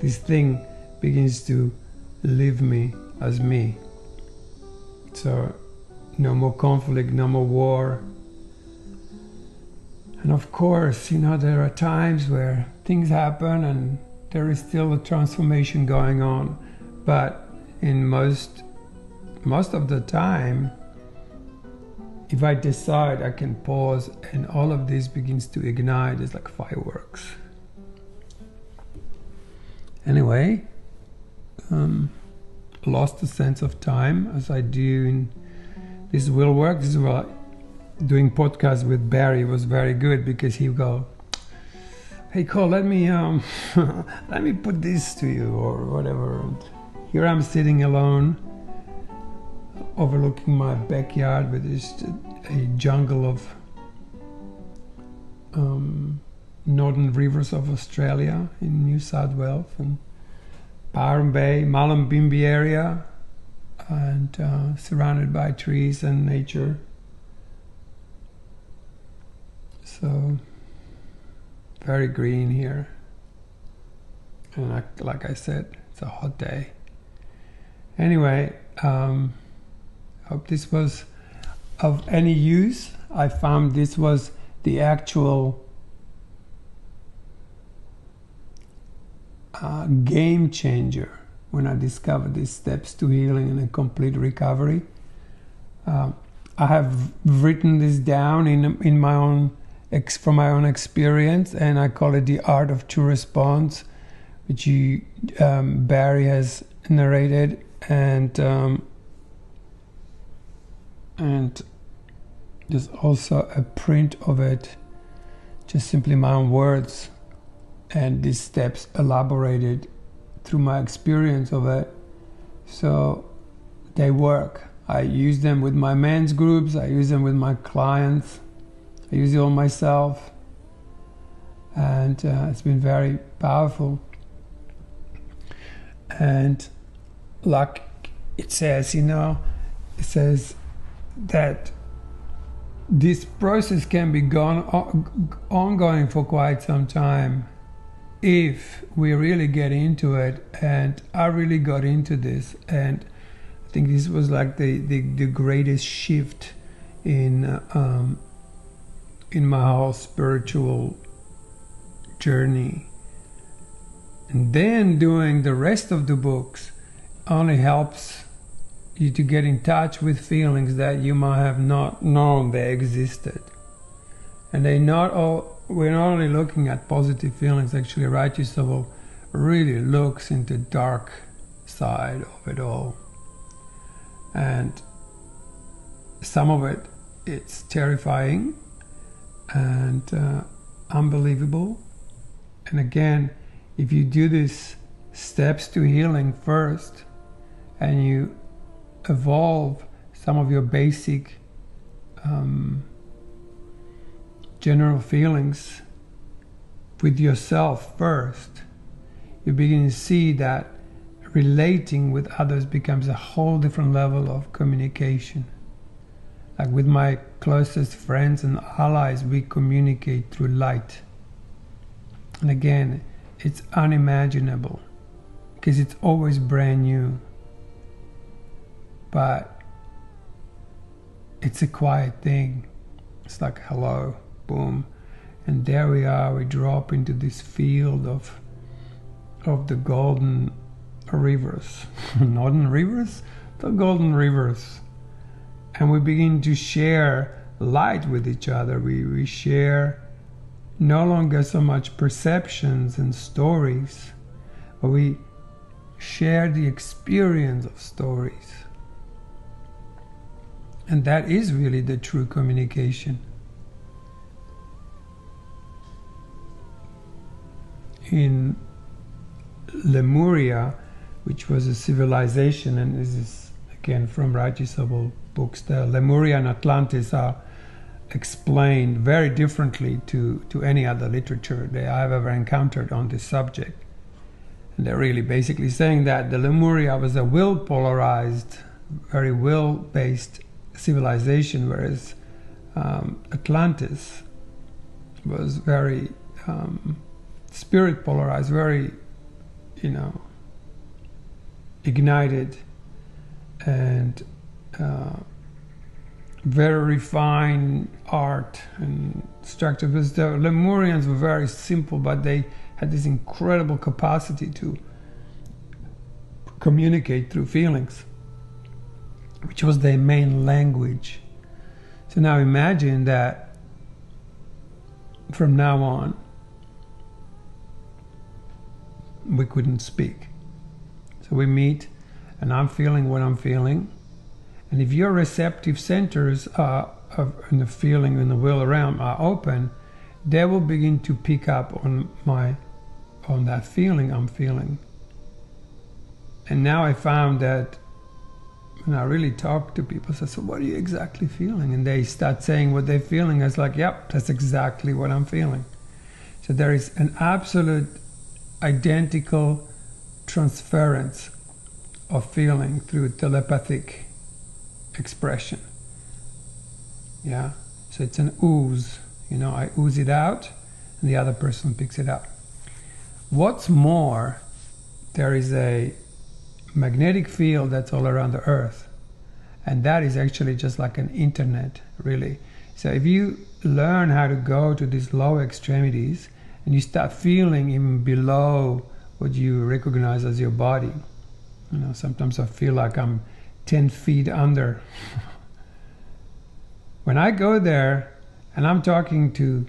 this thing begins to live me as me. So no more conflict, no more war. And of course, there are times where things happen and there is still a transformation going on. But in most of the time, if I decide, I can pause and all of this begins to ignite. It's like fireworks. Anyway, lost the sense of time as I do in this will work. This is what doing podcasts with Barry was very good, because he would go, hey Cole, let me let me put this to you or whatever. And here I'm sitting alone, overlooking my backyard with a jungle of northern rivers of Australia in New South Wales and Byron Bay, Mullumbimby area, and surrounded by trees and nature. So very green here, and like I said, it's a hot day. Anyway, hope this was of any use. I found this was the actual a game changer when I discovered these steps to healing and a complete recovery. I have written this down in my own from my own experience, and I call it The Art of True Response, which Barry has narrated, and there's also a print of it, just simply my own words, and these steps elaborated through my experience of it. So they work. I use them with my men's groups, I use them with my clients, I use it on myself, and it's been very powerful. And like it says, it says that this process can be ongoing for quite some time if we really get into it. And I really got into this, and I think this was like the greatest shift in my whole spiritual journey. And then doing the rest of the books only helps you to get in touch with feelings that you might have not known they existed. And we're not only looking at positive feelings. Actually, Righteous Level really looks into the dark side of it all. And some of it, it's terrifying and unbelievable. And again, if you do these steps to healing first, and you evolve some of your basic general feelings with yourself first, you begin to see that relating with others becomes a whole different level of communication. Like with my closest friends and allies, we communicate through light. And again, it's unimaginable because it's always brand new. But it's a quiet thing. It's like hello, boom, and there we are. We drop into this field of the golden rivers, northern rivers, the golden rivers, and we begin to share light with each other. We share no longer so much perceptions and stories, but we share the experience of stories. And that is really the true communication. In Lemuria, which was a civilization, and this is again from Righteous Level books, the Lemuria and Atlantis are explained very differently to any other literature that I've ever encountered on this subject. And they're really basically saying that the Lemuria was a will-polarized, very will-based civilization, whereas Atlantis was very spirit polarized, very ignited and very refined art and structure, because the Lemurians were very simple, but they had this incredible capacity to communicate through feelings, which was their main language. So now imagine that from now on, we couldn't speak. So we meet, and I'm feeling what I'm feeling. And if your receptive centers in the feeling, in the will realm are open, they will begin to pick up on that feeling I'm feeling. And now I found that when I really talk to people, I say, so what are you exactly feeling? And they start saying what they're feeling. I was like, yep, that's exactly what I'm feeling. So there is an absolute identical transference of feeling through telepathic expression. Yeah, so it's an ooze. I ooze it out, and the other person picks it up. What's more, there is a magnetic field that's all around the earth, and that is actually just like an internet, really. So if you learn how to go to these low extremities and you start feeling even below what you recognize as your body. You know, sometimes I feel like I'm 10 feet under. When I go there and I'm talking to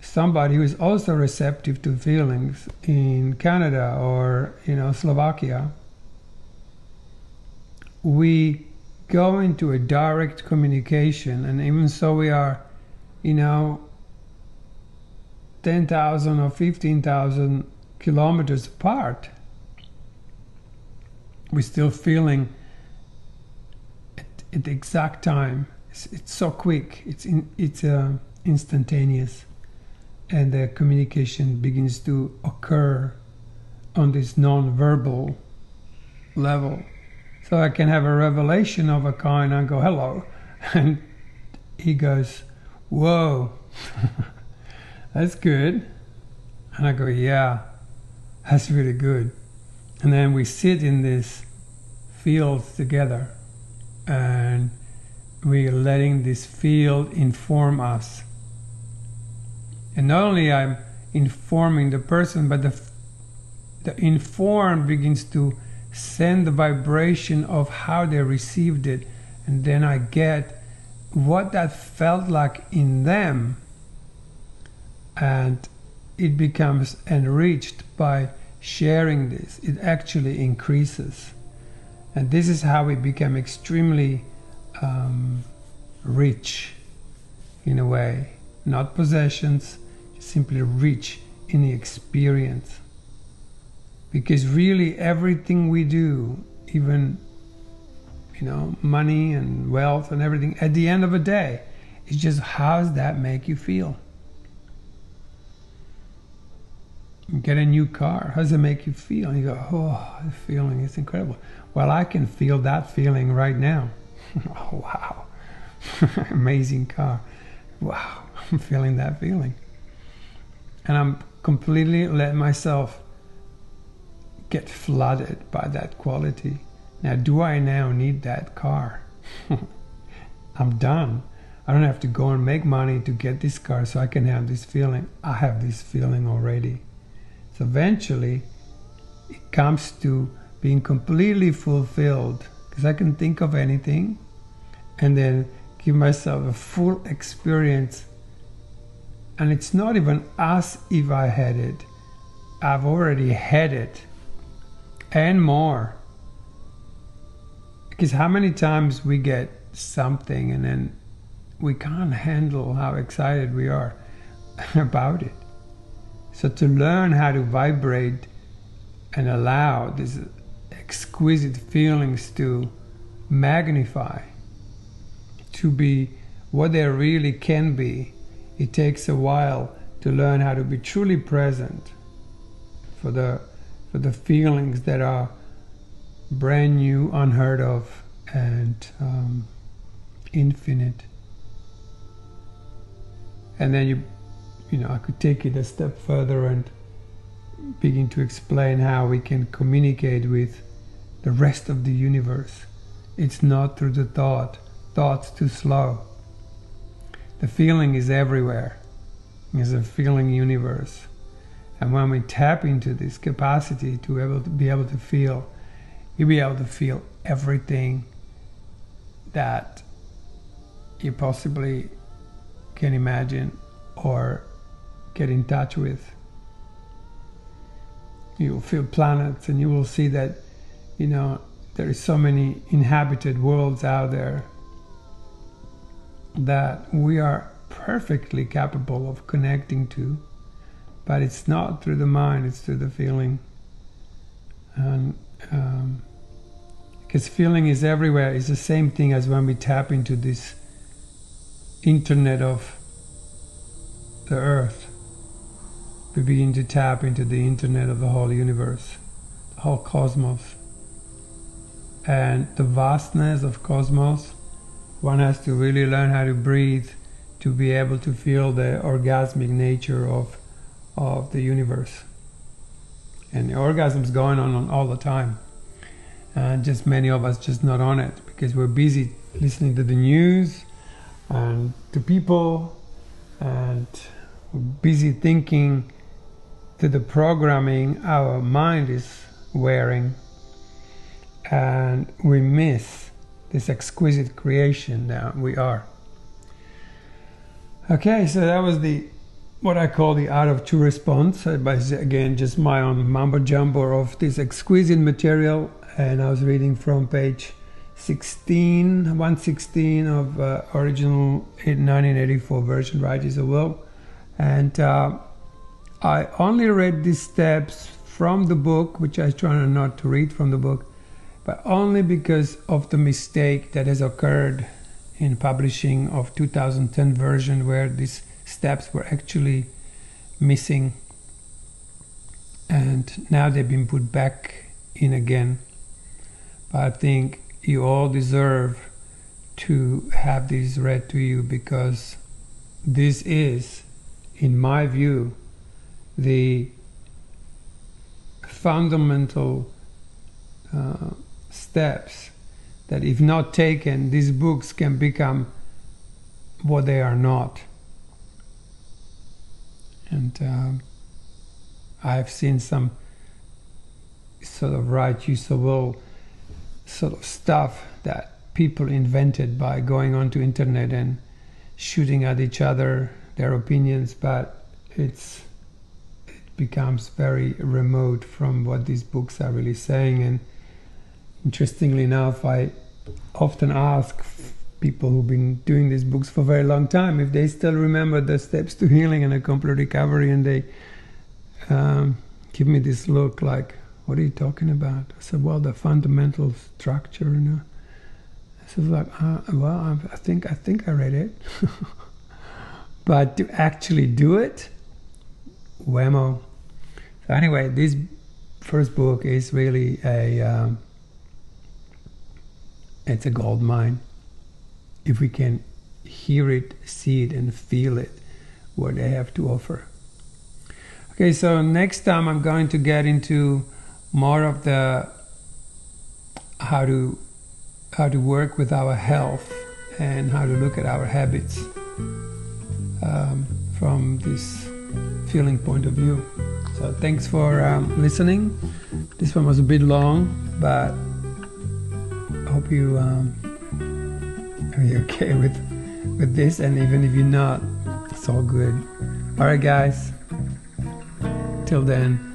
somebody who is also receptive to feelings in Canada or, you know, Slovakia, we go into a direct communication, and even so we are, you know, 10,000 or 15,000 kilometers apart, we're still feeling at the exact time. It's so quick, it's instantaneous, and the communication begins to occur on this non-verbal level. So I can have a revelation of a kind and go, hello, and he goes, whoa, that's good. And I go, yeah, that's really good. And then we sit in this field together, and we're letting this field inform us. And not only I'm informing the person, but the informed begins to send the vibration of how they received it, and then I get what that felt like in them, and it becomes enriched by sharing this. It actually increases, and this is how we become extremely rich in a way, not possessions, simply rich in the experience. Because really everything we do, even, you know, money and wealth and everything, at the end of the day, is just, how does that make you feel? You get a new car, how does it make you feel? And you go, oh, the feeling is incredible. Well, I can feel that feeling right now. Oh, wow. Amazing car. Wow, I'm feeling that feeling. And I'm completely let myself get flooded by that quality. Now, do I now need that car? I'm done. I don't have to go and make money to get this car so I can have this feeling. I have this feeling already. So eventually, it comes to being completely fulfilled, because I can think of anything and then give myself a full experience. And it's not even as if I had it. I've already had it. And more. Because how many times we get something and then we can't handle how excited we are about it. So to learn how to vibrate and allow these exquisite feelings to magnify, to be what they really can be, it takes a while to learn how to be truly present for the feelings that are brand new, unheard of, and infinite. And then you know, I could take it a step further and begin to explain how we can communicate with the rest of the universe. It's not through the thought. Thought's too slow. The feeling is everywhere. It's a feeling universe. And when we tap into this capacity to be able to feel, you'll be able to feel everything that you possibly can imagine or get in touch with. You will feel planets, and you will see that, you know, there is so many inhabited worlds out there that we are perfectly capable of connecting to. But it's not through the mind, it's through the feeling. And because feeling is everywhere, it's the same thing as when we tap into this internet of the earth. We begin to tap into the internet of the whole universe, the whole cosmos. And the vastness of cosmos, one has to really learn how to breathe to be able to feel the orgasmic nature of the universe. And the orgasm's going on all the time. And just many of us just not on it because we're busy listening to the news and to people, and we're busy thinking to the programming our mind is wearing, and we miss this exquisite creation that we are. Okay, so that was what I call the art of true response. But again, just my own mumbo jumbo of this exquisite material. And I was reading from page 116 of original 1984 version, Right is a Will. And I only read these steps from the book, which I try not to read from the book, but only because of the mistake that has occurred in publishing of 2010 version, where these steps were actually missing, and now they've been put back in again. But I think you all deserve to have these read to you, because this is, in my view, the fundamental steps that, if not taken, these books can become what they are not. And I've seen some sort of right use of will sort of stuff that people invented by going onto internet and shooting at each other their opinions, but it becomes very remote from what these books are really saying. And interestingly enough, I often ask people who've been doing these books for a very long time if they still remember the steps to healing and a complete recovery, and they give me this look like, what are you talking about? I said, well, the fundamental structure, you know. I said, like, well, I think I read it. But to actually do it, whammo. So anyway, this first book is really it's a gold mine. If we can hear it, see it, and feel it, what they have to offer. Okay, so next time I'm going to get into more of the how to work with our health and how to look at our habits from this feeling point of view. So thanks for listening. This one was a bit long, but I hope you are okay with this, and even if you're not, it's all good. All right, guys. Till then.